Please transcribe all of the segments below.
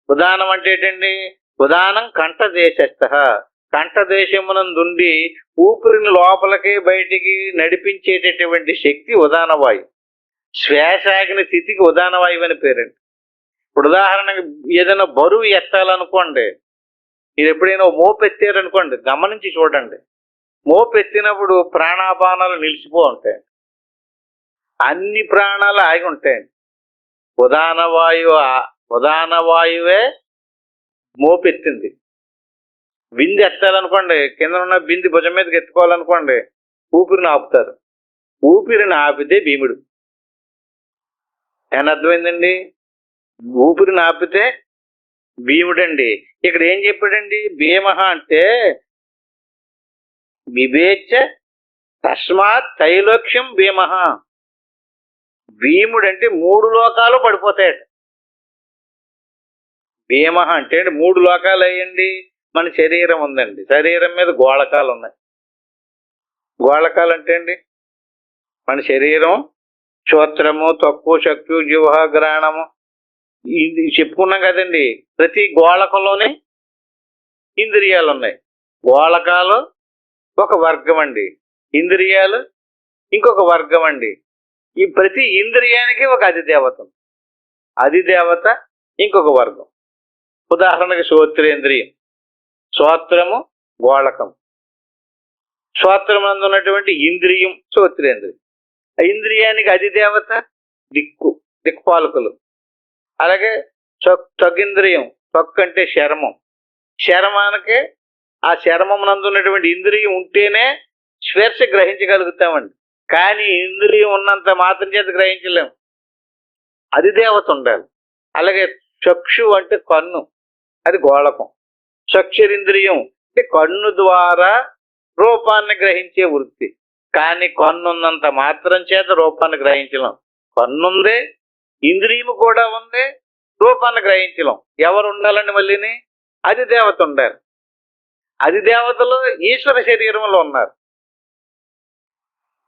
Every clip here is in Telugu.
ఉదానం అంటే ఏంటండి? ఉదానం కంఠదేశస్థ, కంఠదేశమునందుండి ఊపిరిని లోపలికి బయటికి నడిపించేటటువంటి శక్తి ఉదాన వాయువు. శ్వాసాగిన స్థితికి ఉదాన వాయువు అని పేరండి. ఇప్పుడు ఉదాహరణకి ఏదైనా బరువు ఎత్తాలనుకోండి, మీరు ఎప్పుడైనా మోపు ఎత్తారనుకోండి, గమనించి చూడండి. మోపు ఎత్తినప్పుడు ప్రాణాపానాలు నిలిచిపో ఉంటాయి, అన్ని ప్రాణాలు ఆగి ఉంటాయండి. ఉదాన వాయువే మోపెత్తింది. బింది ఎత్తాలనుకోండి, కింద ఉన్న బింది భుజం మీదకి ఎత్తుకోవాలనుకోండి, ఊపిరిని ఆపుతారు. ఊపిరిని ఆపితే భీముడు. ఏమన్నా అర్థమైందండి? ఊపిరిని ఆపితే భీముడండి. ఇక్కడ ఏం చెప్పాడండి? భీమ అంటే వివేచ తస్మాత్ తైలోక్యం భీమ. భీముడంటే 3 లోకాలు పడిపోతాయట. భీమ అంటే 3 లోకాలు అయ్యండి. మన శరీరం ఉందండి, శరీరం మీద గోళకాలు ఉన్నాయి. గోళకాలు అంటే అండి మన శరీరం, శ్రోత్రము, త్వక్కు, చక్షు, జిహ్వ, గ్రాణము, ఇది చెప్పుకున్నాం కదండి. ప్రతి గోళకంలోనే ఇంద్రియాలు ఉన్నాయి. గోళకాలు ఒక వర్గం అండి, ఇంద్రియాలు ఇంకొక వర్గం అండి. ఈ ప్రతి ఇంద్రియానికి ఒక అధిదేవత, అధిదేవత ఇంకొక వర్గం. ఉదాహరణకి శ్రోత్రేంద్రియం, శ్రోత్రము గోళకం, శ్రోత్రమందు ఉన్నటువంటి ఇంద్రియం శ్రోత్రేంద్రియం. ఆ ఇంద్రియానికి అధిదేవత దిక్పాలకులు. అలాగే త్వగింద్రియం, త్వక్ అంటే శరమం, శరమానికి ఆ శరమం నందున్నటువంటి ఇంద్రియం ఉంటేనే స్పర్శ గ్రహించగలుగుతామండి. కానీ ఇంద్రియం ఉన్నంత మాత్రం చేత గ్రహించలేము, అధిదేవత ఉండాలి. అలాగే చక్షు అంటే కన్ను, అది గోళకం. చక్షురింద్రియం అంటే కన్ను ద్వారా రూపాన్ని గ్రహించే వృత్తి. కానీ కన్నున్నంత మాత్రం చేత రూపాన్ని గ్రహించలేం. కన్నుందే, ఇంద్రియము కూడా ఉంది, రూపాన్ని గ్రహించలేం. ఎవరు ఉండాలండి? మళ్ళీని అధిదేవత ఉండాలి. అధిదేవతలు ఈశ్వర శరీరంలో ఉన్నారు.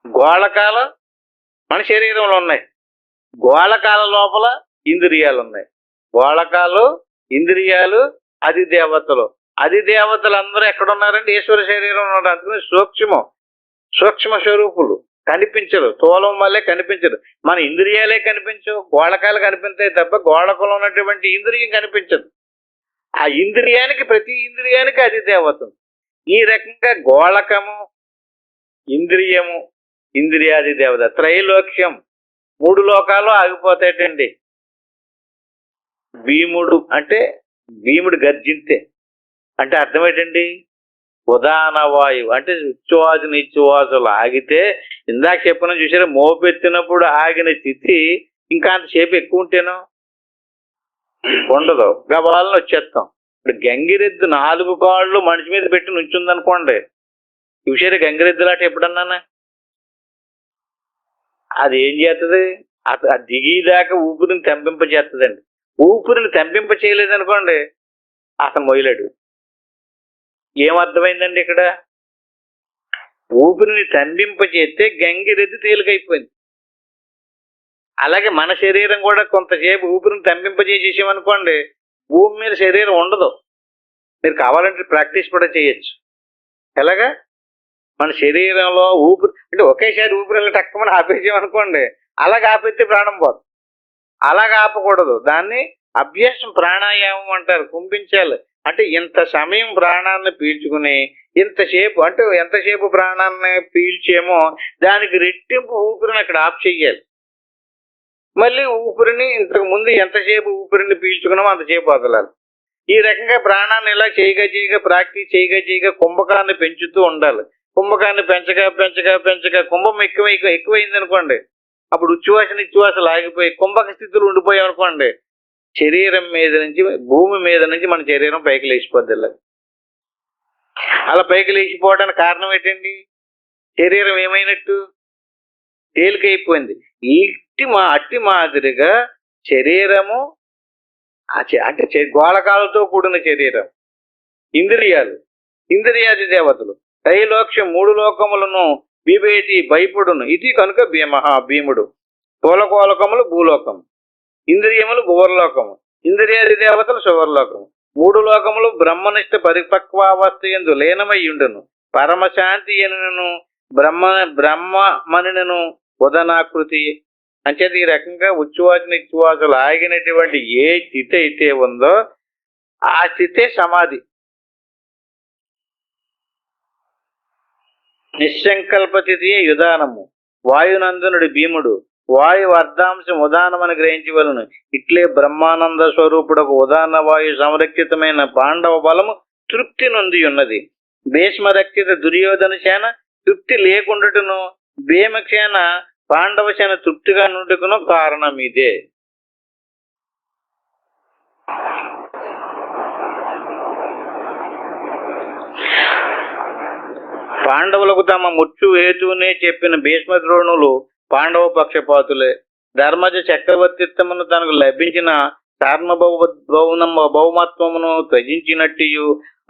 గోళకాలు మన శరీరంలో ఉన్నాయి, గోళకాల లోపల ఇంద్రియాలు ఉన్నాయి. గోళకాలు, ఇంద్రియాలు, అధిదేవతలు. అధిదేవతలు అందరూ ఎక్కడున్నారంటే ఈశ్వర శరీరంలో ఉన్నారు. అందుకని సూక్ష్మ స్వరూపులు, కనిపించరు. తోలం వల్లే కనిపించరు. మన ఇంద్రియాలే కనిపించవు, గోళకాలు కనిపిస్తాయి తప్ప గోళకంలో ఉన్నటువంటి ఇంద్రియం కనిపించదు. ఆ ఇంద్రియానికి, ప్రతి ఇంద్రియానికి అధిదేవత. ఈ రకంగా గోళకము, ఇంద్రియము, ఇంద్రియాది దేవత, త్రైలోక్యం, 3 లోకాలు ఆగిపోతాయటండి. భీముడు అంటే భీముడు గర్జింతే అంటే అర్థం ఏంటండి? ఉదాన వాయువు అంటే ఉచ్ఛ్వాస నిశ్వాసాలు ఆగితే, ఇందాక చెప్పిన చూసారా, మోపెత్తినప్పుడు ఆగిన స్థితి ఇంకా అంతసేపు ఎక్కువ ఉంటేనో ఉండదు, గబాలను వచ్చేస్తాం. ఇప్పుడు గంగిరెద్దు 4 కాళ్ళు మనిషి మీద పెట్టి నుంచుందనుకోండి, చూసారా గంగిరెద్దులాట ఎప్పుడన్నానా? అది ఏం చేస్తుంది? అది దిగిదాకా ఊపిరిని తెంపింపజేస్తుందండి. ఊపిరిని తెంపింప చేయలేదనుకోండి, అతను మొయ్యలేడు. ఏమర్థమైందండి ఇక్కడ? ఊపిరిని తెంపింపజేస్తే గంగిరెద్దు తేలికైపోయింది. అలాగే మన శరీరం కూడా కొంతసేపు ఊపిరిని తెంపింపజేసేసామనుకోండి, భూమి మీద శరీరం ఉండదు. మీరు కావాలంటే ప్రాక్టీస్ కూడా చేయొచ్చు. ఎలాగా? మన శరీరంలో ఊపిరి అంటే ఒకేసారి ఊపిరి టక్కమని ఆపేసామనుకోండి, అలాగ ఆపేస్తే ప్రాణం పోదు. అలాగ ఆపకూడదు, దాన్ని అభ్యాసం, ప్రాణాయామం అంటారు. కుంభించాలి అంటే ఇంత సమయం ప్రాణాన్ని పీల్చుకుని ఇంతసేపు, అంటే ఎంతసేపు ప్రాణాన్ని పీల్చేమో దానికి రెట్టింపు ఊపిరిని అక్కడ ఆఫ్ చెయ్యాలి. మళ్ళీ ఊపిరిని ఇంతకు ముందు ఎంతసేపు ఊపిరిని పీల్చుకున్నామో అంతసేపు వదలాలి. ఈ రకంగా ప్రాణాన్ని ఇలా చేయగా ప్రాక్టీస్ చేయగా కుంభకాన్ని పెంచుతూ ఉండాలి. కుంభకాన్ని పెంచగా కుంభం ఎక్కువైంది అనుకోండి, అప్పుడు ఉచ్ఛ్వాస నిశ్వాసాలు ఆగిపోయి కుంభక స్థితిలో ఉండిపోయాం అనుకోండి, శరీరం మీద నుంచి, భూమి మీద నుంచి మన శరీరం పైకి లేచిపోద్ది. అలా పైకి లేచిపోవడానికి కారణం ఏంటండి? శరీరం ఏమైనట్టు? తేలికైపోయింది. అట్టి మాదిరిగా శరీరము అంటే గోళకాలతో కూడిన శరీరం, ఇంద్రియాలు, ఇంద్రియాది దేవతలు, త్రైలోక్యం 3 లోకములను బిబేటి భయపడును. ఇది కనుక భీముడు. స్థూలగోళకములు భూలోకము, ఇంద్రియములు భూవర్లోకము, ఇంద్రియాది దేవతలు శువర్లోకము. 3 లోకములు బ్రహ్మనిష్ట పరిపక్వావస్థ యందు లీనమయ్యుండును. పరమశాంతి ఎనును బ్రహ్మమనును ఉదనాకృతి. అంచేది ఈ రకంగా ఉచ్ఛ్వాస నిశ్వాసాలు ఆగినటువంటి ఏ స్థితి అయితే ఉందో ఆ స్థితే సమాధి. నిశ్సంకల్పతిథియే యుధానము. వాయునందనుడి భీముడు వాయు అర్ధాంశం ఉదానమని గ్రహించవలను. ఇట్లే బ్రహ్మానంద స్వరూపుడకు ఉదాన వాయు సంరక్షితమైన పాండవ బలము తృప్తి నొంది ఉన్నది. భీష్మరక్షిత దుర్యోధన సేన తృప్తి లేకుండాటును భీమసేన పాండవ సేన తృప్తిగా నుండుకును కారణం ఇదే. పాండవులకు తమ ముచ్చు హేతువునే చెప్పిన భీష్మద్రోణులు పాండవ పక్షపాతులే. ధర్మజ చక్రవర్తిత్వమును తనకు లభించిన బహుమత్వమును త్యజించినట్టు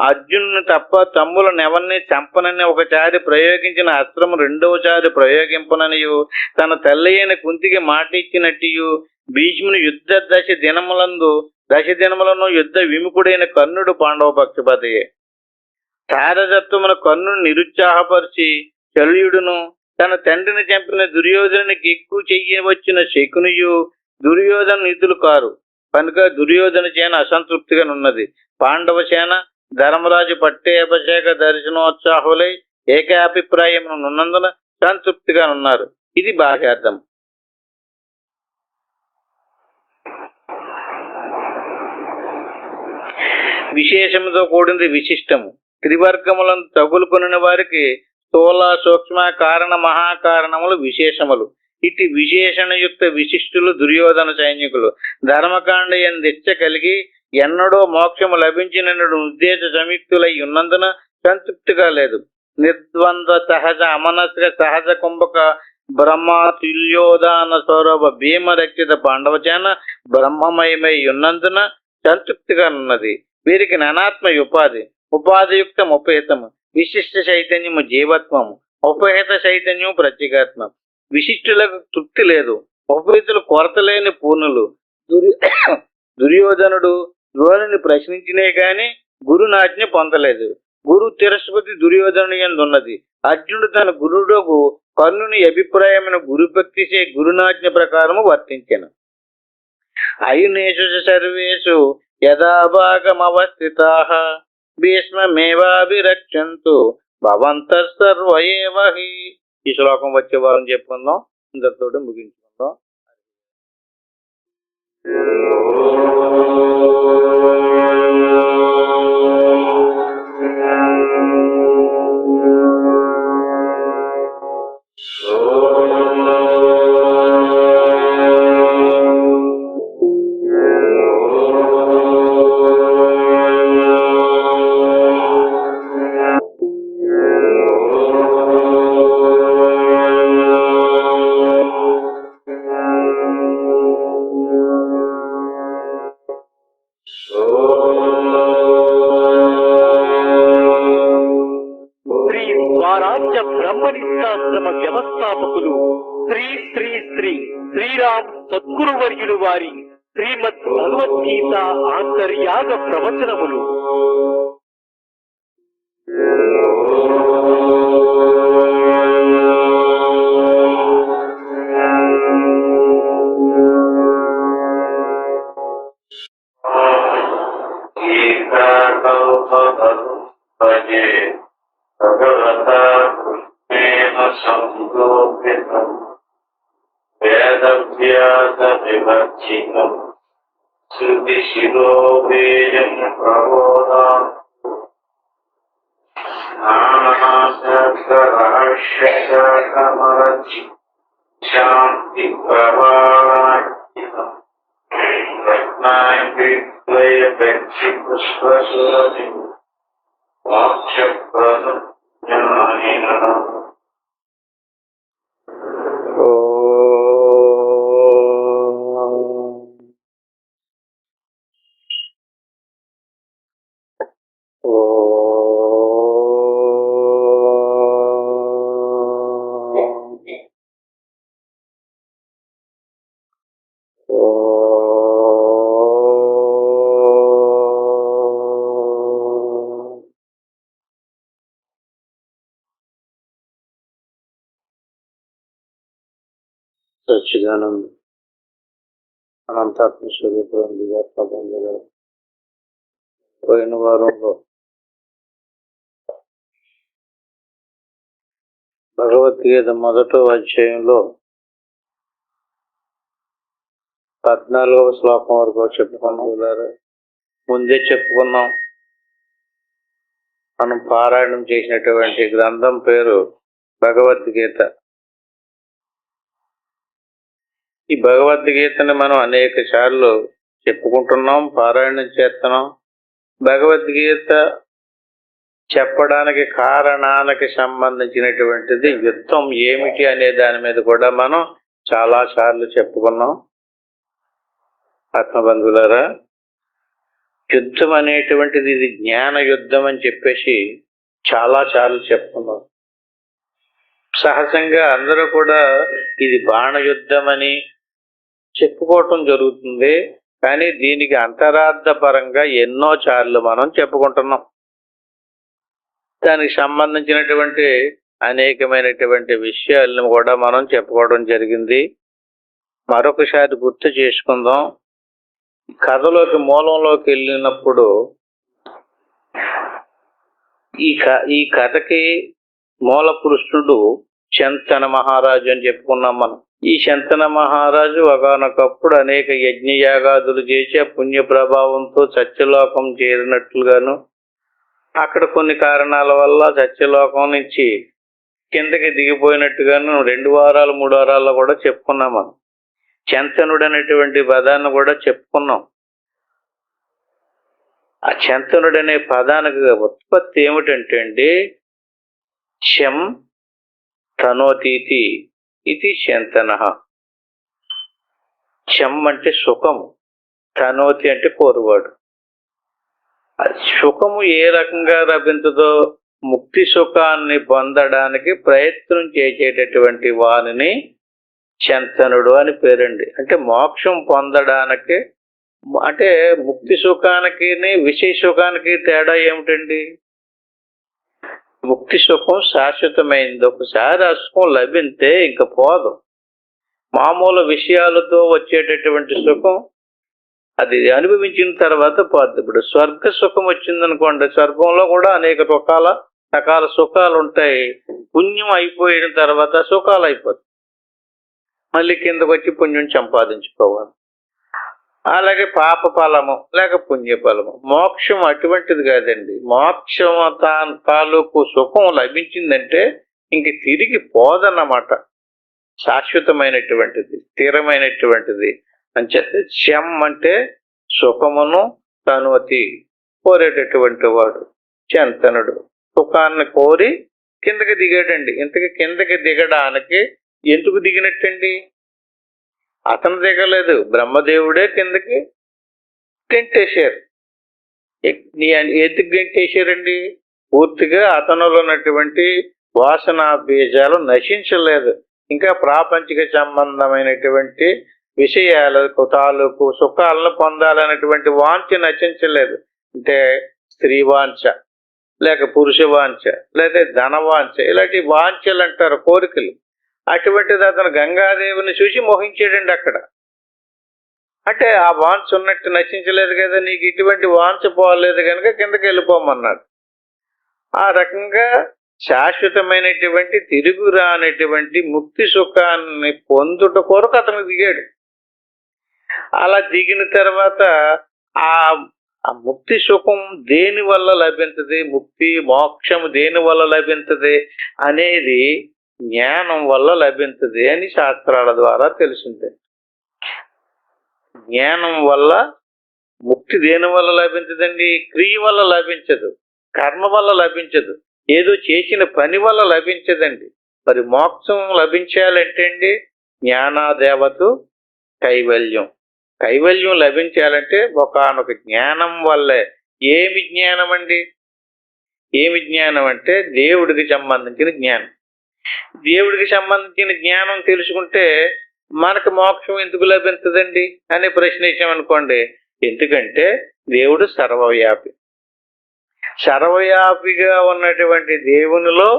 అర్జునుని తప్ప తమ్ములను ఎవరిని చంపనని ఒకసారి ప్రయోగించిన అస్త్రము రెండవసారి ప్రయోగింపననియు తన తల్లి అయిన కుంతికి మాట ఇచ్చినట్టు భీష్ముని యుద్ధ దశ దినములను యుద్ధ విముఖుడైన కర్ణుడు పాండవ పక్షపాతియే. శారదత్వమున కర్ణుని నిరుత్సాహపరిచి శల్యుడును తన తండ్రిని చంపిన దుర్యోధనునికి ఎక్కువ చెయ్యవచ్చిన శకునియు దుర్యోధన నిధులు కారు కనుక దుర్యోధన సేన అసంతృప్తిగా నున్నది. పాండవ సేన ధర్మరాజు పట్టేపశాఖ దర్శనోత్సాహులై ఏకాభిప్రాయం ఉన్నందున సంతృప్తిగా ఉన్నారు. ఇది బాహ్యార్థం. విశేషముతో కూడింది విశిష్టము. త్రివర్గములను తగులుకొనిన వారికి స్థూల సూక్ష్మ కారణ మహాకారణములు విశేషములు. ఇటు విశేషణయుక్త విశిష్టులు దుర్యోధన సైనికులు. ధర్మకాండ ఎందిచ్చ కలిగి ఎన్నడో మోక్షము లభించినడు ఉద్దేశ సంయుక్తులై ఉన్నందున సంతృప్తిగా లేదు. నిర్ద్వంద్వ సహజ అమనస్క సహజ కుంభక బ్రహ్మతుల్యోదాన స్వరూప భీమరక్షిత పాండవచేన బ్రహ్మమయమై ఉన్నందున సంతృప్తిగా ఉన్నది. వీరికి అనాత్మ ఉపాధియుక్తం ఉపహితము. విశిష్ట చైతన్యము జీవత్వము, ఉపహిత చైతన్యము ప్రత్యేగాత్మ. విశిష్టులకు తృప్తి లేదు, ఉపహితులు కొరత లేని పూర్ణులు. దుర్యోధనుడు ద్రోణుని ప్రశ్నించినే గాని గురునాజ్ఞ పొందలేదు. గురు తిరస్పతి దుర్యోధను ఎందున్నది. అర్జునుడు తన గురుడుకు కర్ణుని అభిప్రాయమైన గురుభక్తిచే గురునాజ్ఞ ప్రకారము వర్తించెను. అయునేషు సర్వేషు యథాభాగమవస్థితాః భీష్మమేవాభిరక్షంతు భవంతః సర్వ ఏవ హి. ఈ శ్లోకం వచ్చే వారం చెప్పుకుందాం. ఇంతతో ముగించుకుందాం. బ్రహ్మనిష్టాశ్రమ వ్యవస్థాపకులు శ్రీ శ్రీ శ్రీ శ్రీరామ్ సద్గురువర్యుడు వారి శ్రీమద్ భగవద్గీత ఆంతర్యాగ ప్రవచనములు. వేదవ్యాసవిభర్జితం శృతిశిరోవేయం ప్రబోధాత్ నానాశస్త్రరహస్యకమరచి శాంతి ప్రవాణార్చితం రత్నాంగిద్వయపెక్షిపుష్పసురభి వాక్యప్రదం జ్ఞానేన. సచ్చిదానంద అనంతాత్మ స్వరూపంగా పదంగా పోయిన వారంలో భగవద్గీత మొదటి అధ్యాయంలో 14వ శ్లోకం వరకు చెప్పుకున్నాం. ముందే చెప్పుకున్నాం, మనం పారాయణం చేసినటువంటి గ్రంథం పేరు భగవద్గీత. ఈ భగవద్గీతని మనం అనేక సార్లు చెప్పుకుంటున్నాం, పారాయణం చేస్తున్నాం. భగవద్గీత చెప్పడానికి కారణానికి సంబంధించినటువంటిది యుద్ధం ఏమిటి అనే దాని మీద కూడా మనం చాలా సార్లు చెప్పుకున్నాం. ఆత్మబంధువులారా, యుద్ధం అనేటువంటిది ఇది జ్ఞాన యుద్ధం అని చెప్పేసి చాలా సార్లు చెప్పుకున్నాం. సహజంగా అందరూ కూడా ఇది బాణ యుద్ధం అని చెప్పుకోవటం జరుగుతుంది, కానీ దీనికి అంతరార్థ పరంగా ఎన్నో సార్లు మనం చెప్పుకుంటున్నాం. దానికి సంబంధించినటువంటి అనేకమైనటువంటి విషయాలను కూడా మనం చెప్పుకోవడం జరిగింది. మరొకసారి గుర్తు చేసుకుందాం. కథలోకి మూలంలోకి వెళ్ళినప్పుడు ఈ కథకి మూల పురుషుడు శంతన మహారాజు అని చెప్పుకున్నాం మనం. ఈ శంతన మహారాజు ఒకానొకప్పుడు అనేక యజ్ఞయాగాదులు చేసి ఆ పుణ్య ప్రభావంతో సత్యలోకం చేరినట్లుగాను, అక్కడ కొన్ని కారణాల వల్ల సత్యలోకం నుంచి కిందకి దిగిపోయినట్టుగాను 2 వారాలు 3 వారాల్లో కూడా చెప్పుకున్నాం మనం. శంతనుడు అనేటువంటి పదాన్ని కూడా చెప్పుకున్నాం. ఆ శంతనుడు అనే పదానికి ఉత్పత్తి ఏమిటంటే అండి, శం తనోతీతి ఇది శంతన. శం అంటే సుఖము, తనోతి అంటే కోరువాడు. సుఖము ఏ రకంగా లభించదో ముక్తి సుఖాన్ని పొందడానికి ప్రయత్నం చేసేటటువంటి వానిని శంతనుడు అని పేరండి. అంటే మోక్షం పొందడానికి, అంటే ముక్తి సుఖానికి విషయ సుఖానికి తేడా ఏమిటండి? ముక్తి సుఖం శాశ్వతమైంది, ఒకసారి ఆ సుఖం లభిస్తే ఇంక పోదు. మామూలు విషయాలతో వచ్చేటటువంటి సుఖం అది అనుభవించిన తర్వాత పోద్ది. ఇప్పుడు స్వర్గ సుఖం వచ్చిందనుకోండి, స్వర్గంలో కూడా అనేక రకాల సుఖాలు ఉంటాయి. పుణ్యం అయిపోయిన తర్వాత సుఖాలు అయిపోతాయి, మళ్ళీ కిందకు వచ్చి పుణ్యం సంపాదించుకోవాలి. అలాగే పాప ఫలము లేక పుణ్య ఫలము. మోక్షం అటువంటిది కాదండి. మోక్షం తాలూకు సుఖం లభించిందంటే ఇంక తిరిగి పోదన్నమాట. శాశ్వతమైనటువంటిది, స్థిరమైనటువంటిది అని చెప్పి శం అంటే సుఖమును తనోతి కోరేటటువంటి వాడు శంతనుడు. సుఖాన్ని కోరి కిందకి దిగాడండి. ఇంతకి కిందకి దిగడానికి ఎందుకు దిగినట్టండి? అతను దిగలేదు, బ్రహ్మదేవుడే కిందకి గెంటేశారు. ఎందుకు గెంటేశారండి? పూర్తిగా అతనులో ఉన్నటువంటి వాసన బీజాలు నశించలేదు. ఇంకా ప్రాపంచిక సంబంధమైనటువంటి విషయాలకు తాలూకు సుఖాలను పొందాలనేటువంటి వాంఛ నశించలేదు. అంటే స్త్రీ వాంఛ లేక పురుష వాంఛ లేదా ధనవాంఛ, ఇలాంటి వాంఛలు అంటారు, కోరికలు. అటువంటిది అతను గంగాదేవిని చూసి మోహించాడండి అక్కడ. అంటే ఆ వాంఛ ఉన్నట్టు నశించలేదు కదా, నీకు ఇటువంటి వాంఛ పోలేదు కనుక కిందకి వెళ్ళిపోమన్నాడు. ఆ రకంగా శాశ్వతమైనటువంటి తిరుగు రానటువంటి ముక్తి సుఖాన్ని పొందుట కొరకు అతను దిగాడు. అలా దిగిన తర్వాత ఆ ముక్తి సుఖం దేని వల్ల లభించదు, ముక్తి మోక్షము దేని వల్ల లభించదు అనేది జ్ఞానం వల్ల లభించదు అని శాస్త్రాల ద్వారా తెలిసింది. జ్ఞానం వల్ల ముక్తి దేని వల్ల లభించదండి? క్రియ వల్ల లభించదు, కర్మ వల్ల లభించదు, ఏదో చేసిన పని వల్ల లభించదండి. మరి మోక్షం లభించాలంటే అండి జ్ఞానాదేవతు కైవల్యం. కైవల్యం లభించాలంటే ఒకానొక జ్ఞానం వల్లే. ఏమి జ్ఞానం అండి? ఏమి జ్ఞానం అంటే దేవుడికి సంబంధించిన జ్ఞానం. దేవుడికి సంబంధించిన జ్ఞానం తెలుసుకుంటే మనకు మోక్షం ఎందుకు లభించదండి అనే ప్రశ్న ఇచ్చామనుకోండి. ఎందుకంటే దేవుడు సర్వవ్యాపి. సర్వవ్యాపిగా ఉన్నటువంటి దేవునిలో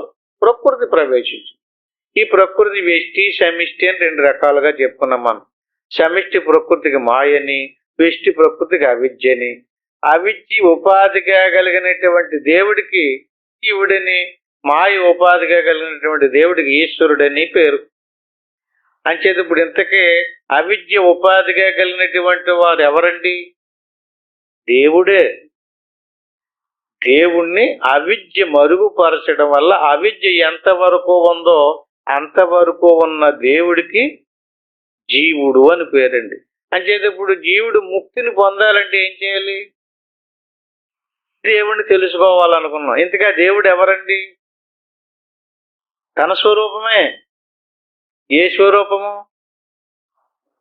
ప్రకృతి ప్రవేశించింది. ఈ ప్రకృతి వ్యష్టి సమిష్టి అని రెండు రకాలుగా చెప్పుకున్నాం మనం. సమిష్టి ప్రకృతికి మాయని, వ్యష్టి ప్రకృతికి అవిద్యని. అవిద్య ఉపాధిగా కలిగినటువంటి దేవుడికి శివుడని, మాయ ఉపాధిగా కలిగినటువంటి దేవుడికి ఈశ్వరుడని పేరు. అంచేత ఇప్పుడు ఇంతకీ అవిద్య ఉపాధిగా కలిగినటువంటి వారు ఎవరండి? దేవుడే. దేవుణ్ణి అవిద్య మరుగుపరచడం వల్ల అవిద్య ఎంతవరకు ఉందో అంతవరకు ఉన్న దేవుడికి జీవుడు అని పేరండి. అంచేత ఇప్పుడు జీవుడు ముక్తిని పొందాలంటే ఏం చేయాలి? దేవుణ్ణి తెలుసుకోవాలనుకున్నాం. ఇంతగా దేవుడు ఎవరండి? తన స్వరూపమే. ఏ స్వరూపము?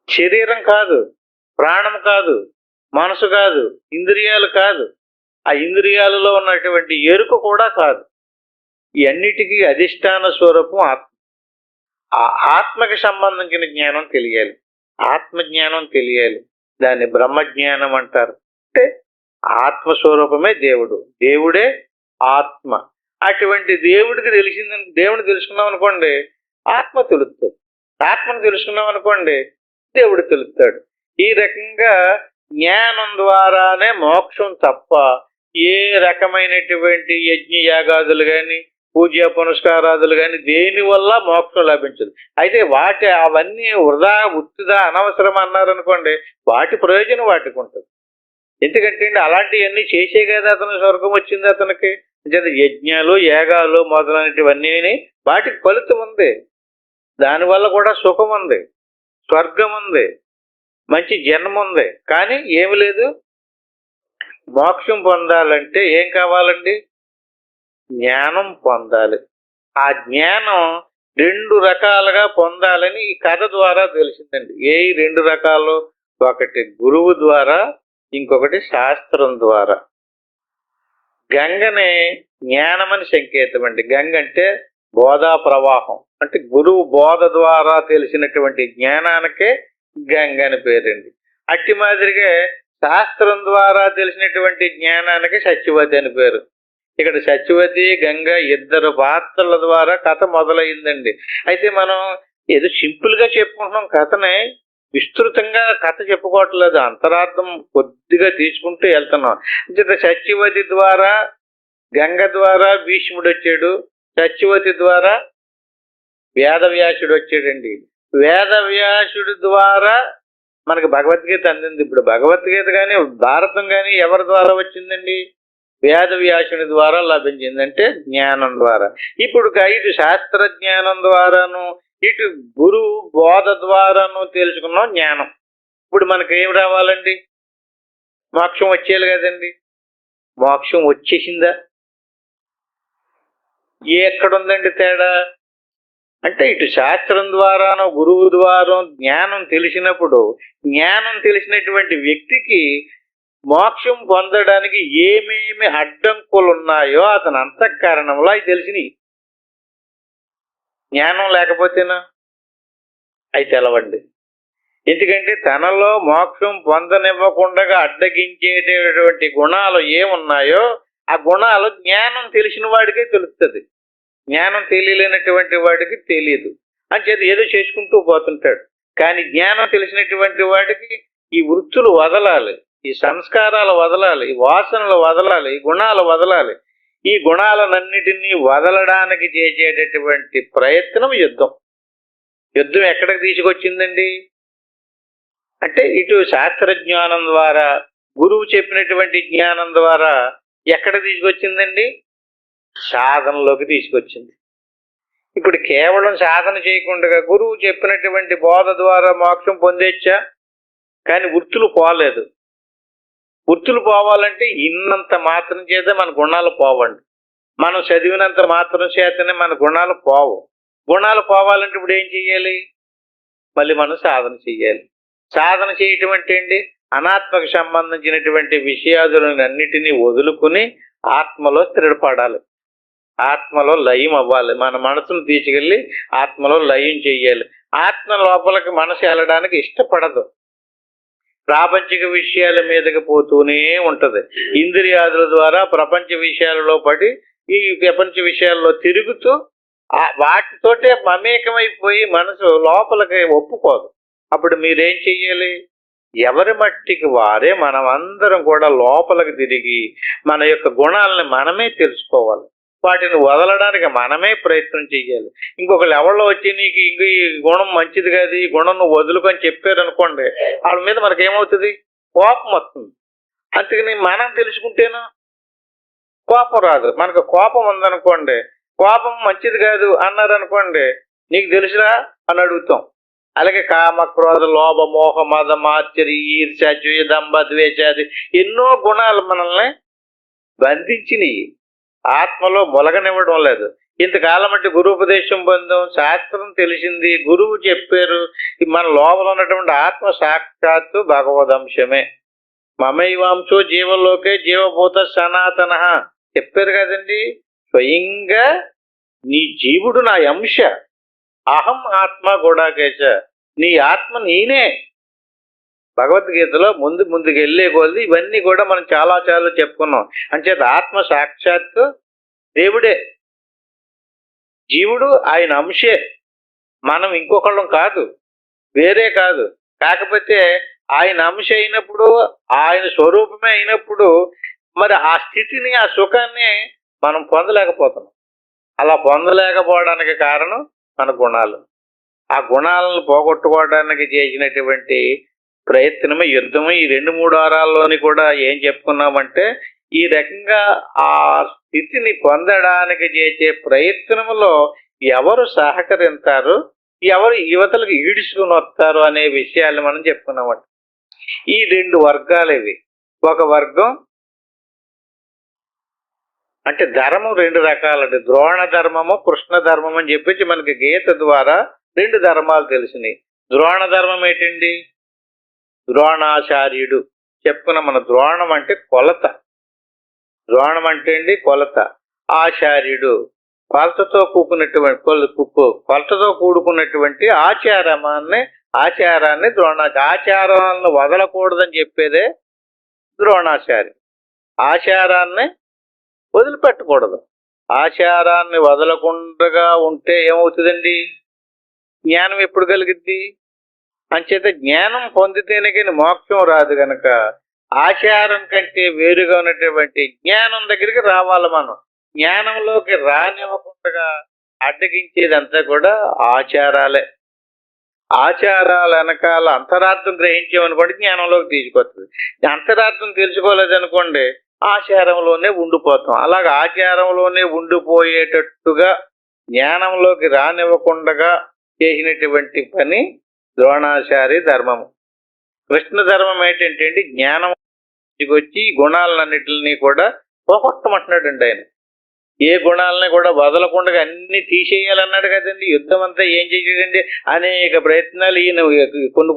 శరీరం కాదు, ప్రాణం కాదు, మనసు కాదు, ఇంద్రియాలు కాదు, ఆ ఇంద్రియాలలో ఉన్నటువంటి ఎరుక కూడా కాదు. ఈ అన్నిటికీ అధిష్టాన స్వరూపం ఆత్మ. ఆ ఆత్మకి సంబంధించిన జ్ఞానం తెలియాలి, ఆత్మజ్ఞానం తెలియాలి. దాన్ని బ్రహ్మజ్ఞానం అంటారు. అంటే ఆత్మస్వరూపమే దేవుడు, దేవుడే ఆత్మ. అటువంటి దేవుడికి తెలిసిందని దేవుని తెలుసుకున్నాం అనుకోండి, ఆత్మ తెలుస్తుంది. ఆత్మను తెలుసుకున్నాం అనుకోండి, దేవుడు తెలుస్తాడు. ఈ రకంగా జ్ఞానం ద్వారానే మోక్షం తప్ప ఏ రకమైనటువంటి యజ్ఞ యాగాదులు కానీ, పూజ పునస్కారాదులు కానీ దేని వల్ల మోక్షం లభించదు. అయితే అవన్నీ వృధా, ఉత్తిదా, అనవసరం అన్నారనుకోండి, వాటి ప్రయోజనం వాటికి ఉంటుంది. ఎందుకంటే అలాంటివన్నీ చేసే కదా అతను స్వర్గం వచ్చింది అతనికి. యజ్ఞాలు యాగాలు మొదలైనటువన్నీ వాటికి ఫలితం ఉంది, దానివల్ల కూడా సుఖం ఉంది, స్వర్గం ఉంది, మంచి జన్మ ఉంది. కానీ ఏమి లేదు. మోక్షం పొందాలంటే ఏం కావాలండి? జ్ఞానం పొందాలి. ఆ జ్ఞానం రెండు రకాలుగా పొందాలని ఈ కథ ద్వారా తెలిసిందండి. ఏ రెండు రకాలు? ఒకటి గురువు ద్వారా, ఇంకొకటి శాస్త్రం ద్వారా. గంగని జ్ఞానమని సంకేతం అండి. గంగ అంటే బోధా ప్రవాహం. అంటే గురువు బోధ ద్వారా తెలిసినటువంటి జ్ఞానానికే గంగ అని పేరండి. అట్టి మాదిరిగా శాస్త్రం ద్వారా తెలిసినటువంటి జ్ఞానానికి సత్యవతి అని పేరు. ఇక్కడ సత్యవతి, గంగ ఇద్దరు పాత్రల ద్వారా కథ మొదలైందండి. అయితే మనం ఏదో సింపుల్ గా చెప్పుకుంటున్నాం, కథని విస్తృతంగా కథ చెప్పుకోవట్లేదు, అంతరార్థం కొద్దిగా తీసుకుంటూ వెళ్తున్నాం. అంటే సత్యవతి ద్వారా, గంగ ద్వారా భీష్ముడు వచ్చాడు, సత్యవతి ద్వారా వేదవ్యాసుడు వచ్చాడండి. వేదవ్యాసుడి ద్వారా మనకి భగవద్గీత అందింది. ఇప్పుడు భగవద్గీత కానీ భారతం కానీ ఎవరి ద్వారా వచ్చిందండి? వేదవ్యాసుని ద్వారా లభించిందంటే జ్ఞానం ద్వారా. ఇప్పుడు ఇటు శాస్త్ర జ్ఞానం ద్వారాను, ఇటు గురువు బోధ ద్వారాను తెలుసుకున్నాం జ్ఞానం. ఇప్పుడు మనకి ఏం రావాలండి? మోక్షం వచ్చేయాలి కదండి. మోక్షం వచ్చేసిందా? ఎక్కడుందండి తేడా? అంటే ఇటు శాస్త్రం ద్వారానో గురువు ద్వారా జ్ఞానం తెలిసినప్పుడు, జ్ఞానం తెలిసినటువంటి వ్యక్తికి మోక్షం పొందడానికి ఏమేమి అడ్డంకులు ఉన్నాయో అతని అంతఃకరణంలో అవి తెలిసినాయి. జ్ఞానం లేకపోతేనా అవి తెలవండి. ఎందుకంటే తనలో మోక్షం పొందనివ్వకుండా అడ్డగించేటటువంటి గుణాలు ఏమున్నాయో ఆ గుణాలు జ్ఞానం తెలిసిన వాడికే తెలుస్తుంది, జ్ఞానం తెలియలేనటువంటి వాడికి తెలియదు. అంచేది ఏదో చేసుకుంటూ పోతుంటాడు. కానీ జ్ఞానం తెలిసినటువంటి వాడికి ఈ వృత్తులు వదలాలి, ఈ సంస్కారాలు వదలాలి, ఈ వాసనలు వదలాలి, ఈ గుణాలు వదలాలి. ఈ గుణాలన్నిటినీ వదలడానికి చేసేటటువంటి ప్రయత్నం యుద్ధం. యుద్ధం ఎక్కడికి తీసుకొచ్చిందండి? అంటే ఇటు శాస్త్రజ్ఞానం ద్వారా, గురువు చెప్పినటువంటి జ్ఞానం ద్వారా ఎక్కడ తీసుకొచ్చిందండి? సాధనలోకి తీసుకొచ్చింది. ఇప్పుడు కేవలం సాధన చేయకుండా గురువు చెప్పినటువంటి బోధ ద్వారా మోక్షం పొందేచ్చా? కానీ వృత్తులు పోలేదు. వృత్తులు పోవాలంటే ఇన్నంత మాత్రం చేత మన గుణాలు పోవండి. మనం చదివినంత మాత్రం చేతనే మన గుణాలు పోవు. గుణాలు పోవాలంటే ఇప్పుడు ఏం చెయ్యాలి? మళ్ళీ మనం సాధన చెయ్యాలి. సాధన చేయటం అంటే ఏంటి? అనాత్మకు సంబంధించినటువంటి విషయాదులను అన్నిటినీ వదులుకుని ఆత్మలో స్థిరపడాలి, ఆత్మలో లయం అవ్వాలి. మన మనసును తీసుకెళ్ళి ఆత్మలో లయం చెయ్యాలి. ఆత్మ లోపలికి మనసు వెళ్ళడానికి ఇష్టపడదు, ప్రాపంచిక విషయాల మీదకి పోతూనే ఉంటది. ఇంద్రియాదుల ద్వారా ప్రపంచ విషయాలలో పడి ఈ ప్రపంచ విషయాల్లో తిరుగుతూ వాటితోటే మమేకమైపోయి మనసు లోపలికి ఒప్పుకోదు. అప్పుడు మీరేం చెయ్యాలి? ఎవరి మట్టికి వారే మనం అందరం కూడా లోపలికి తిరిగి మన యొక్క గుణాలని మనమే తెలుసుకోవాలి. వాటిని వదలడానికి మనమే ప్రయత్నం చెయ్యాలి. ఇంకొకళ్ళు ఎవరో వచ్చి నీకు ఇంక ఈ గుణం మంచిది కాదు, ఈ గుణం నువ్వు వదులుకొని చెప్పారనుకోండి, వాళ్ళ మీద మనకేమవుతుంది? కోపం వస్తుంది. అందుకని మనం తెలుసుకుంటేను కోపం రాదు. మనకు కోపం ఉందనుకోండి, కోపం మంచిది కాదు అన్నారనుకోండి, నీకు తెలుసురా అని అడుగుతాం. అలాగే కామ, క్రోధ, లోభ, మోహ, మద, మాత్సర్య, ఈర్ష్య, అసూయ, దంభ, ద్వేషాది ఎన్నో గుణాలు మనల్ని బంధించినవి, ఆత్మలో మొలగనివ్వడం లేదు. ఇంతకాలం అంటే గురుపదేశం పొందాం, శాస్త్రం తెలిసింది, గురువు చెప్పారు. మన లోపల ఉన్నటువంటి ఆత్మ సాక్షాత్తు భగవదంశమే. మమైవాంశో జీవలోకే జీవభూత సనాతన చెప్పారు కదండి. స్వయంగా నీ జీవుడు నా అంశ, అహం ఆత్మ గుడాకేశ, నీ ఆత్మ నేనే. భగవద్గీతలో ముందుకు వెళ్ళే కొద్ది ఇవన్నీ కూడా మనం చాలా చెప్పుకున్నాం. అంచేత ఆత్మ సాక్షాత్తు దేవుడే, జీవుడు ఆయన అంశే, మనం ఇంకొకళ్ళం కాదు, వేరే కాదు. కాకపోతే ఆయన అంశ అయినప్పుడు, ఆయన స్వరూపమే అయినప్పుడు మరి ఆ స్థితిని, ఆ సుఖాన్ని మనం పొందలేకపోతున్నాం. అలా పొందలేకపోవడానికి కారణం మన గుణాలు. ఆ గుణాలను పోగొట్టుకోవడానికి చేసినటువంటి ప్రయత్నమే యుద్ధము. ఈ 2-3 వారాల్లోని కూడా ఏం చెప్పుకున్నామంటే, ఈ రకంగా ఆ స్థితిని పొందడానికి చేసే ప్రయత్నంలో ఎవరు సహకరిస్తారు, ఎవరు యువతలకు ఈడ్చుకుని వస్తారు అనే విషయాలు మనం చెప్పుకున్నామంట. ఈ 2 వర్గాలు ఇవి. ఒక వర్గం అంటే ధర్మం 2 రకాలండి. ద్రోణ ధర్మము, కృష్ణ ధర్మం అని చెప్పేసి మనకి గీత ద్వారా 2 ధర్మాలు తెలిసినాయి. ద్రోణ ధర్మం ఏంటండి? ద్రోణాచార్యుడు చెప్పుకున్న మన ద్రోణం అంటే కొలత, ద్రోణం అంటే అండి కొలత. ఆచార్యుడు కొలతతో కొలతతో కూడుకున్నటువంటి ఆచారాన్ని ఆచారాలను వదలకూడదని చెప్పేదే ద్రోణాచార్యుడు. ఆచారాన్ని వదిలిపెట్టకూడదు. ఆచారాన్ని వదలకుండా ఉంటే ఏమవుతుందండి? జ్ఞానం ఎప్పుడు కలిగిద్ది? అంచేత జ్ఞానం పొందితేనే కానీ మోక్షం రాదు గనక ఆచారం కంటే వేరుగా ఉన్నటువంటి జ్ఞానం దగ్గరికి రావాలి. మనం జ్ఞానంలోకి రానివ్వకుండా అడ్డగించేదంతా కూడా ఆచారాలే. ఆచారాల వెనకాల అంతరార్థం గ్రహించామనుకోండి, జ్ఞానంలోకి తీసుకొస్తుంది. అంతరార్థం తెలుసుకోలేదనుకోండి, ఆచారంలోనే ఉండిపోతాం. అలాగే ఆచారంలోనే ఉండిపోయేటట్టుగా జ్ఞానంలోకి రానివ్వకుండా చేసినటువంటి పని ద్రోణాచారి ధర్మము. కృష్ణ ధర్మం ఏంటంటే జ్ఞానం వచ్చి గుణాలన్నిటిని కూడా పోగొట్టమంటున్నాడండి ఆయన. ఏ గుణాలని కూడా వదలకుండా అన్ని తీసేయాలన్నాడు కదండి. యుద్ధం అంతా ఏం చేసాడండి? అనేక ప్రయత్నాలు. ఈయన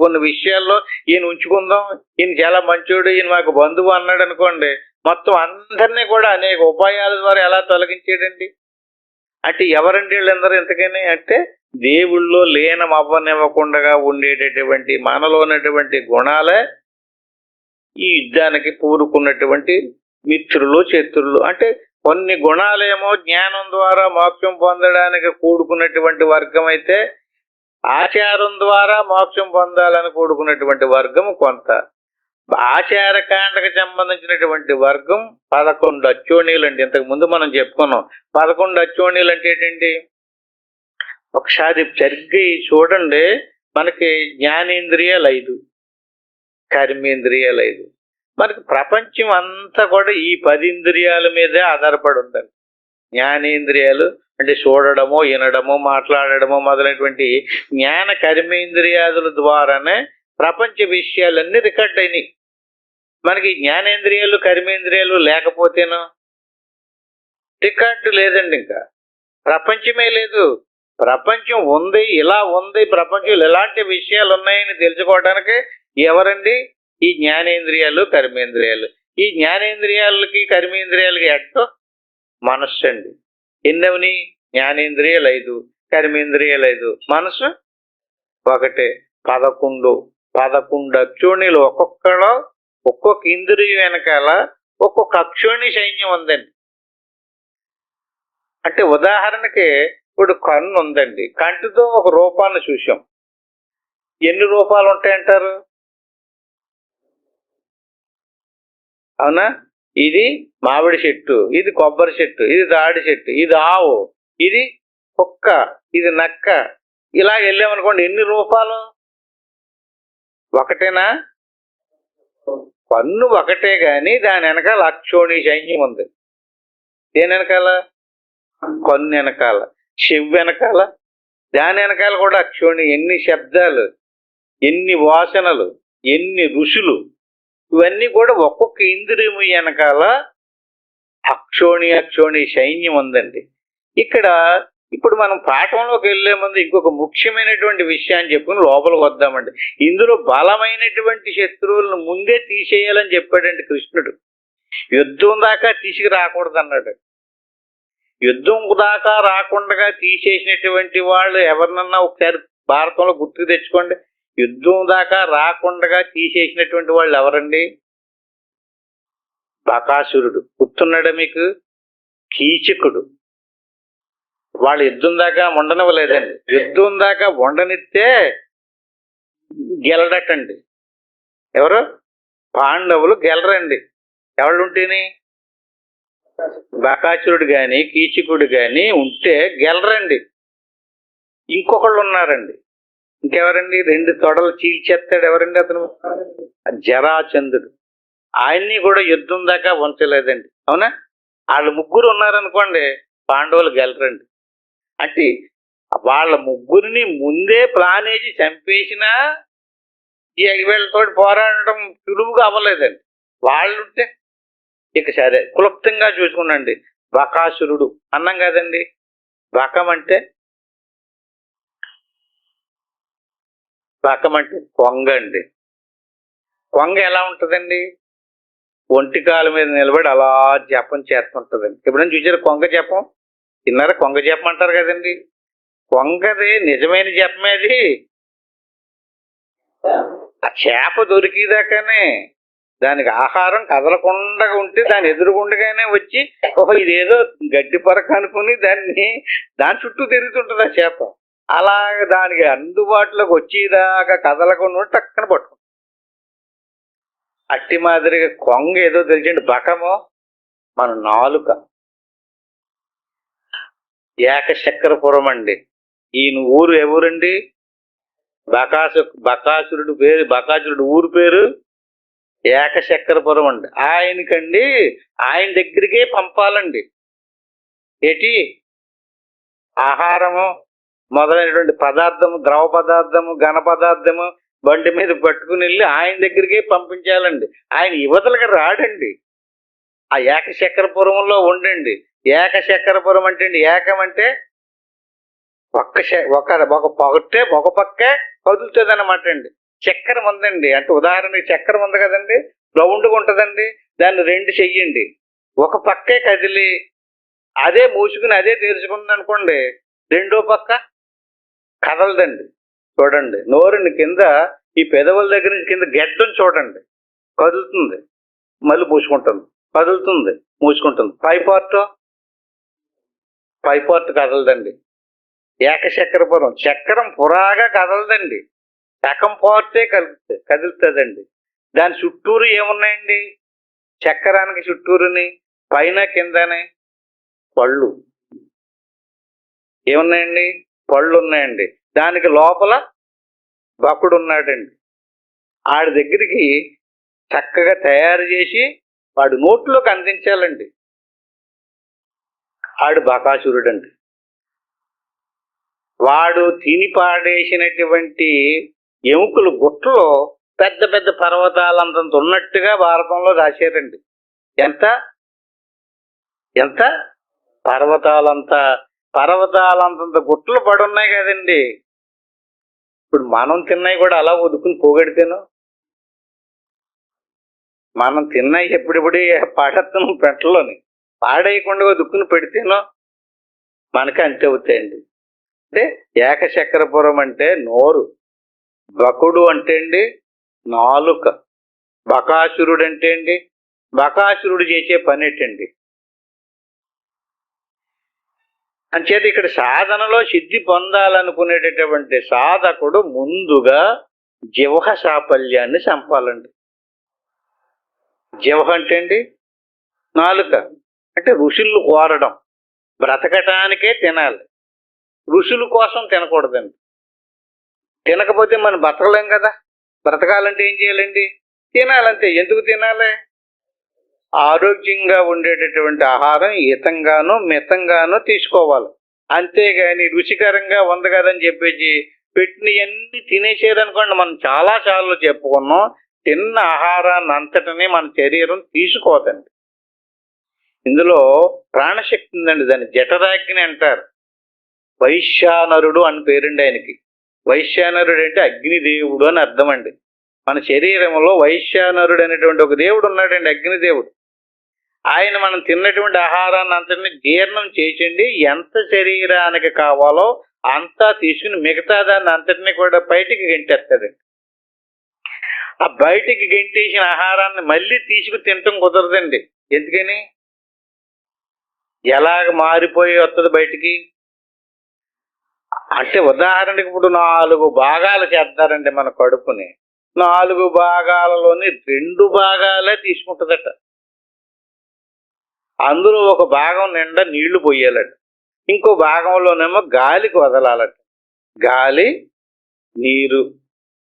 కొన్ని విషయాల్లో ఈయన ఉంచుకుందాం, ఈయన చాలా మంచోడు, ఈయన మాకు బంధువు అన్నాడు అనుకోండి, మొత్తం అందరినీ కూడా అనేక ఉపాయాల ద్వారా ఎలా తొలగించాడండి? అంటే ఎవరండి వీళ్ళందరూ ఇంతకని అంటే దేవుళ్ళో లీనం అవ్వనివ్వకుండా ఉండేటటువంటి మనలో ఉన్నటువంటి గుణాలే ఈ యుద్ధానికి పూరుకున్నటువంటి మిత్రులు, శత్రులు. అంటే కొన్ని గుణాలేమో జ్ఞానం ద్వారా మోక్షం పొందడానికి కూడుకున్నటువంటి వర్గం అయితే, ఆచారం ద్వారా మోక్షం పొందాలని కూడుకున్నటువంటి వర్గం కొంత. ఆచారకాండకు సంబంధించినటువంటి వర్గం 11 అచ్చోణీలు అండి. ఇంతకు ముందు మనం చెప్పుకున్నాం. 11 అచ్చోణీలు అంటే ఏంటండి? ఒకసారి సరిగ్గా చూడండి. మనకి జ్ఞానేంద్రియాలు 5, కర్మేంద్రియాలు 5. మనకి ప్రపంచం అంతా కూడా ఈ 10 ఇంద్రియాల మీదే ఆధారపడి ఉందండి. జ్ఞానేంద్రియాలు అంటే చూడడము, వినడము, మాట్లాడడము మొదలైనటువంటి జ్ఞాన కర్మేంద్రియాదుల ద్వారానే ప్రపంచ విషయాలన్నీ రికార్డ్ అయినాయి. మనకి జ్ఞానేంద్రియాలు, కర్మేంద్రియాలు లేకపోతేనో రికార్డు లేదండి. ఇంకా ప్రపంచమే లేదు. ప్రపంచం ఉంది, ఇలా ఉంది, ప్రపంచంలో ఎలాంటి విషయాలు ఉన్నాయని తెలుసుకోవడానికి ఎవరండి? ఈ జ్ఞానేంద్రియాలు, కర్మేంద్రియాలు. ఈ జ్ఞానేంద్రియాలకి కర్మేంద్రియాలకి ఎట్టో మనస్సు అండి. ఎన్నవని? జ్ఞానేంద్రియాలు 5, కర్మేంద్రియాలు 5, మనసు 1. 11 అక్షోణిలు. ఒక్కొక్క ఇంద్రియం వెనకాల ఒక్కొక్క అక్షోణి సైన్యం ఉందండి. అంటే ఉదాహరణకి ఇప్పుడు కన్ను ఉందండి, కంటితో ఒక రూపాన్ని చూసాం. ఎన్ని రూపాలు ఉంటాయంటారు? అవునా? ఇది మామిడి చెట్టు, ఇది కొబ్బరి చెట్టు, ఇది తాడి చెట్టు, ఇది ఆవు, ఇది కుక్క, ఇది నక్క, ఇలా వెళ్ళామనుకోండి, ఎన్ని రూపాలు? ఒకటేనా? పన్ను ఒకటే గాని దాని వెనకాల అక్షోణి సైన్యం ఉంది. దేని వెనకాల? కన్ను వెనకాల. చెవి వెనకాల, దాని వెనకాల కూడా అక్షోణి. ఎన్ని శబ్దాలు, ఎన్ని వాసనలు, ఎన్ని ఋషులు, ఇవన్నీ కూడా ఒక్కొక్క ఇంద్రియము వెనకాల అక్షోణి సైన్యం ఉందండి. ఇక్కడ ఇప్పుడు మనం పాఠంలోకి వెళ్లే ముందు ఇంకొక ముఖ్యమైనటువంటి విషయాన్ని చెప్పుకుని లోపలికి వద్దామండి. ఇందులో బలమైనటువంటి శత్రువులను ముందే తీసేయాలని చెప్పాడండి కృష్ణుడు. యుద్ధం దాకా తీసుకురాకూడదు అన్నాడు. యుద్ధం దాకా రాకుండా తీసేసినటువంటి వాళ్ళు ఎవరినన్నా ఒకసారి భారతంలో గుర్తుకు తెచ్చుకోండి. యుద్ధం దాకా రాకుండా తీసేసినటువంటి వాళ్ళు ఎవరండి? బకాసురుడు. గుర్తున్నాడా మీకు? కీచకుడు. వాళ్ళు యుద్ధం దాకా ఉండనివ్వలేదండి. యుద్ధం దాకా ఉండనిస్తే గెలడటండి. ఎవరు? పాండవులు గెలరండి. ఎవరుంటేని? బకాసురుడు గాని కీచకుడు గాని ఉంటే గెలరండి. ఇంకొకళ్ళు ఉన్నారండి. ఇంకెవరండి? 2 తొడలు చీల్చేస్తాడు. ఎవరండి అతను? జరాచంద్రుడు. ఆయన్ని కూడా యుద్ధం దాకా ఉంచలేదండి. అవునా? వాళ్ళు ముగ్గురు ఉన్నారనుకోండి, పాండవులు గెలరండి. అంటే వాళ్ళ ముగ్గురిని ముందే ప్లాన్ వేసి చంపేసినా వీళ్ళతో పోరాడటం సులువుగా అవ్వలేదండి. వాళ్ళుంటే ఇక సరే క్లుప్తంగా చూసుకున్నాండి. బకాసురుడు అన్నాం కదండి. బకం అంటే కొంగ అండి. కొంగ ఎలా ఉంటుందండి? ఒంటికాల మీద నిలబడి అలా జపం చేస్తుంటదండి. ఎప్పుడైనా చూసారు కొంగ జపం? తిన్నారా? కొంగ జపం అంటారు కదండి. కొంగది నిజమైన జపమేది. ఆ చేప దొరికేదాకానే దానికి ఆహారం కదలకుండా ఉంటే దాని ఎదురుగుండగానే వచ్చి ఓహో ఇదేదో గడ్డి పరక అనుకుని దాని చుట్టూ తిరుగుతుంటుంది ఆ చేప. అలాగ దానికి అందుబాటులోకి వచ్చేదాకా కదలకుండా టక్కన పట్టుకుంటుంది. అట్టి మాదిరిగా కొంగ ఏదో తెలిసండి. బకము మన నాలుక. ఏకశక్రపురం అండి. ఈయన ఊరు ఎవరండి? బకాసురుడు ఊరు పేరు ఏకశక్రపురం అండి. ఆయనకండి ఆయన దగ్గరికే పంపాలండి. ఏటి? ఆహారము మొదలైనటువంటి పదార్థము, ద్రవ పదార్థము, ఘన పదార్థము బండి మీద పట్టుకుని వెళ్ళి ఆయన దగ్గరికే పంపించాలండి. ఆయన యువతలకు రాడండి. ఆ ఏకశక్రపురంలో ఉండండి. ఏకశక్రపురం అంటే ఏకం అంటే ఒక పక్కే కదులుతుంది అన్నమాట అండి. చక్రం ఉందండి. అంటే ఉదాహరణకి చక్రం ఉంది కదండి, రౌండ్గా ఉంటుందండి. దాన్ని 2 చెయ్యండి. ఒక పక్కే కదిలి అదే మూసుకుని అదే తెరుచుకుంది అనుకోండి, రెండో పక్క కదలదండి. చూడండి, నోరుని కింద ఈ పెదవుల దగ్గర నుంచి కింద గెడ్డను చూడండి, కదులుతుంది, మళ్ళీ మూసుకుంటుంది, కదులుతుంది, మూసుకుంటుంది. పై పార్ట్ కదలదండి. ఏకశక్రపురం చక్రం పురాగా కదలదండి. సగం పార్టే కదులుతుందండి. దాని చుట్టూరు ఏమున్నాయండి? చక్రానికి చుట్టూరుని పైన కిందనే పళ్ళు ఏమున్నాయండి? పళ్ళు ఉన్నాయండి. దానికి లోపల బకుడు ఉన్నాడండి. ఆడి దగ్గరికి చక్కగా తయారు చేసి వాడు నోట్లోకి అందించాలండి. ఆడు బకాసురుడు అండి. వాడు తిని పాడేసినటువంటి ఎముకలు గుట్టలో పెద్ద పెద్ద పర్వతాలంతంత ఉన్నట్టుగా భారతంలో రాశారండి. ఎంత ఎంత పర్వతాలంతంత గుట్టలు పడున్నాయి కదండి. ఇప్పుడు మనం తిన్నాయి కూడా అలా వదుకుని పోగొడితేను, మనం తిన్నాయి ఎప్పుడిప్పుడు పాడేస్తాను పెట్టలోని, పాడేయకుండా వదుకుని పెడితేనో మనకి అంతే అవుతాయండి. అంటే ఏకశక్రపురం అంటే నోరు, బకుడు అంటే అండి నాలుక, బకాసురుడు అంటే అండి, బకాసురుడు చేసే పని ఏంటండి? అంచేత ఇక్కడ సాధనలో సిద్ధి పొందాలనుకునేటటువంటి సాధకుడు ముందుగా జిహ్వ సాఫల్యాన్ని చంపాలండి. జిహ్వ అంటే అండి నాలుక, అంటే ఋషులు కోరడం. బ్రతకటానికే తినాలి, ఋషుల కోసం తినకూడదండి. తినకపోతే మనం బ్రతకలేం కదా. బ్రతకాలంటే ఏం చేయాలండి? తినాలంతే. ఎందుకు తినాలి? ఆరోగ్యంగా ఉండేటటువంటి ఆహారం హితంగానూ మితంగానూ తీసుకోవాలి. అంతేగాని రుచికరంగా ఉంది కదని చెప్పేసి పెట్టినవన్నీ తినేసేదనుకోండి, మనం చాలా సార్లు చెప్పుకున్నాం, తిన్న ఆహారాన్ని అంతటినీ మన శరీరం తీసుకోదండి. ఇందులో ప్రాణశక్తి ఉందండి, దాన్ని జఠరాగ్ని అంటారు. వైశ్యానరుడు అని పేరుండి ఆయనకి. వైశ్యానరుడు అంటే అగ్నిదేవుడు అని అర్థం అండి. మన శరీరంలో వైశ్యానరుడు అనేటువంటి ఒక దేవుడు ఉన్నాడండి, అగ్నిదేవుడు. ఆయన మనం తిన్నటువంటి ఆహారాన్ని అంతటిని జీర్ణం చేసిండి ఎంత శరీరానికి కావాలో అంతా తీసుకుని మిగతా దాన్ని అంతటినీ కూడా బయటికి గెంటేస్తాడండి. ఆ బయటికి గెంటేసిన ఆహారాన్ని మళ్ళీ తీసుకు తినటం కుదరదండి. ఎందుకని? ఎలాగ మారిపోయి వస్తుంది బయటికి అంటే, ఉదాహరణకి ఇప్పుడు 4 భాగాలు చేస్తారండి మన కడుపుని. 4 భాగాలలోని 2 భాగాలే తీసుకుంటుందట. అందులో ఒక భాగం నిండా నీళ్లు పోయాలట, ఇంకో భాగంలోనేమో గాలికి వదలాలట. గాలి నీరు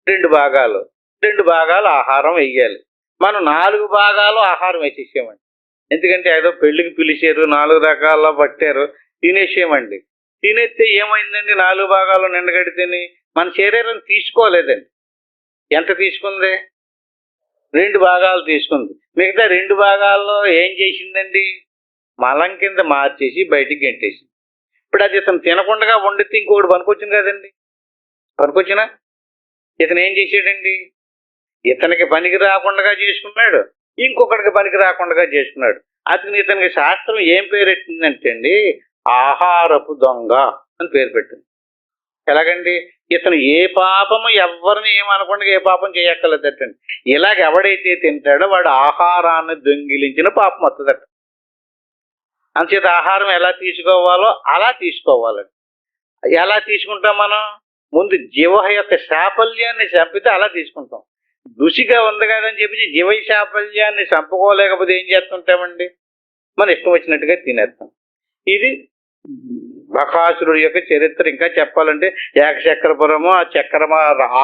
2 భాగాలు, 2 భాగాలు ఆహారం వేయాలి. మనం 4 భాగాలు ఆహారం వేసేసామండి. ఎందుకంటే ఏదో పెళ్లికి పిలిచారు, 4 రకాల్లో పట్టారు, తినేసేయమండి. తినేస్తే ఏమైందండి? 4 భాగాలు నిండగడితేని మన శరీరం తీసుకోలేదండి. ఎంత తీసుకుంది? 2 భాగాలు తీసుకుంది. మిగతా 2 భాగాల్లో ఏం చేసిందండి? మలం కింద మార్చేసి బయటికి గెంటేసింది. ఇప్పుడు అది ఇతను తినకుండా వండితే ఇంకొకటి పనికొచ్చింది కదండి. పనికొచ్చినా ఇతను ఏం చేసాడండి? ఇతనికి పనికి రాకుండా చేసుకున్నాడు, ఇంకొకటికి పనికి రాకుండా చేసుకున్నాడు. ఇతనికి శాస్త్రం ఏం పేరు పెట్టిందంటే అండి, ఆహారపు దొంగ అని పేరు పెట్టింది. ఎలాగండి? ఇతను ఏ పాపము ఎవరిని ఏమనకుండా ఏ పాపం చేయక్కర్లేదటండి. ఇలాగ ఎవడైతే తింటాడో వాడు ఆహారాన్ని దొంగిలించిన పాపం వస్తుందట. అంచేత ఆహారం ఎలా తీసుకోవాలో అలా తీసుకోవాలండి. ఎలా తీసుకుంటాం మనం? ముందు జీవ యొక్క సాఫల్యాన్ని చంపితే అలా తీసుకుంటాం. రుచిగా ఉంది కదని చెప్పి జీవ సాఫల్యాన్ని చంపుకోలేకపోతే ఏం చేస్తుంటామండి? మన ఇష్టం వచ్చినట్టుగా తినేస్తాం. ఇది బకాసురుడు యొక్క చరిత్ర. ఇంకా చెప్పాలంటే ఏకచక్రపురము, ఆ చక్రమ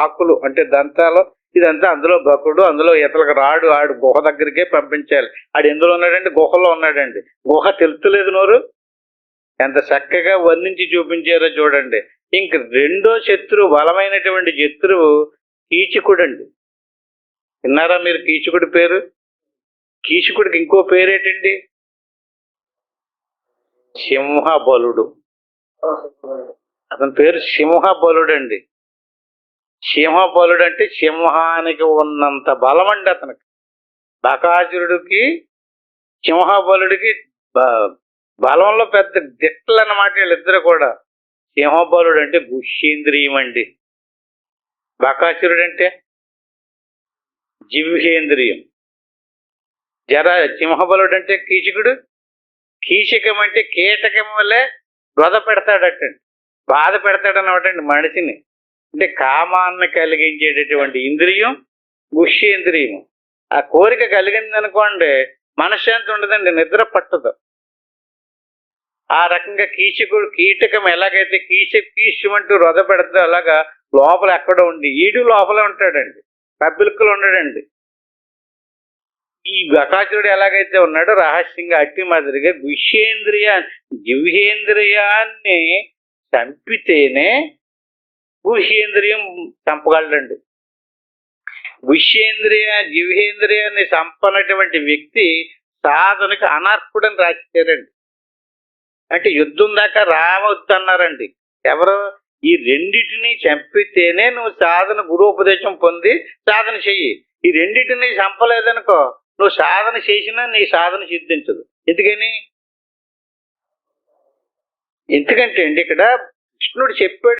ఆకులు అంటే దంతాలు, ఇదంతా అందులో బకుడు, అందులో ఇతలకు రాడు, ఆడు గుహ దగ్గరికే పంపించాలి. ఆడు ఎందులో ఉన్నాడండి? గుహలో ఉన్నాడండి. గుహ తెలుతులేదు నోరు. ఎంత చక్కగా వర్ణించి చూపించారో చూడండి. ఇంక రెండో శత్రువు, బలమైనటువంటి శత్రువు కీచకుడు అండి. విన్నారా మీరు కీచకుడి పేరు? కీచకుడికి ఇంకో పేరేటండి? సింహబలుడు. అతని పేరు సింహబలుడు అండి. సింహబలుడు అంటే సింహానికి ఉన్నంత బలం అండి అతనికి. బకాసురుడికి సింహబలుడికి బలంలో పెద్ద దిట్టలు అన్నమాట వీళ్ళిద్దరు కూడా. సింహబలుడు అంటే గుహ్యేంద్రియం అండి, బకాసురుడు అంటే జిహ్వేంద్రియం. సింహబలుడు అంటే కీచకుడు. కీచకం అంటే కీటకం వల్లే వధ పెడతాడటండి, బాధ పెడతాడన్నమాటండి మనిషిని. అంటే కామాన్ని కలిగించేటటువంటి ఇంద్రియం గుహ్యేంద్రియం. ఆ కోరిక కలిగింది అనుకోండి, మనశ్శాంతి ఉండదండి, నిద్ర పట్టదు. ఆ రకంగా కీటకం ఎలాగైతే కీచమంటూ వధ పెడతాదో అలాగా లోపల ఎక్కడో ఉండి ఈడు లోపల ఉంటాడండి, పబ్బిలికలు ఉండడండి. ఈ బకాసురుడు ఎలాగైతే ఉన్నాడో రహస్యంగా అట్టి మాదిరిగా జిహ్వేంద్రియాన్ని చంపితేనే గుహ్యేంద్రియం చంపగలడండి. జిహ్వేంద్రియాన్ని చంపనటువంటి వ్యక్తి సాధనకు అనర్హుడని రాసిచ్చారండి. అంటే యుద్ధం దాకా రావద్దు అన్నారండి. ఎవరు? ఈ రెండిటిని చంపితేనే నువ్వు సాధన గురుపదేశం పొంది సాధన చెయ్యి. ఈ రెండిటిని చంపలేదనుకో, నువ్వు సాధన చేసినా నీ సాధన సిద్ధించదు. ఎందుకంటే అండి ఇక్కడ కృష్ణుడు చెప్పాడు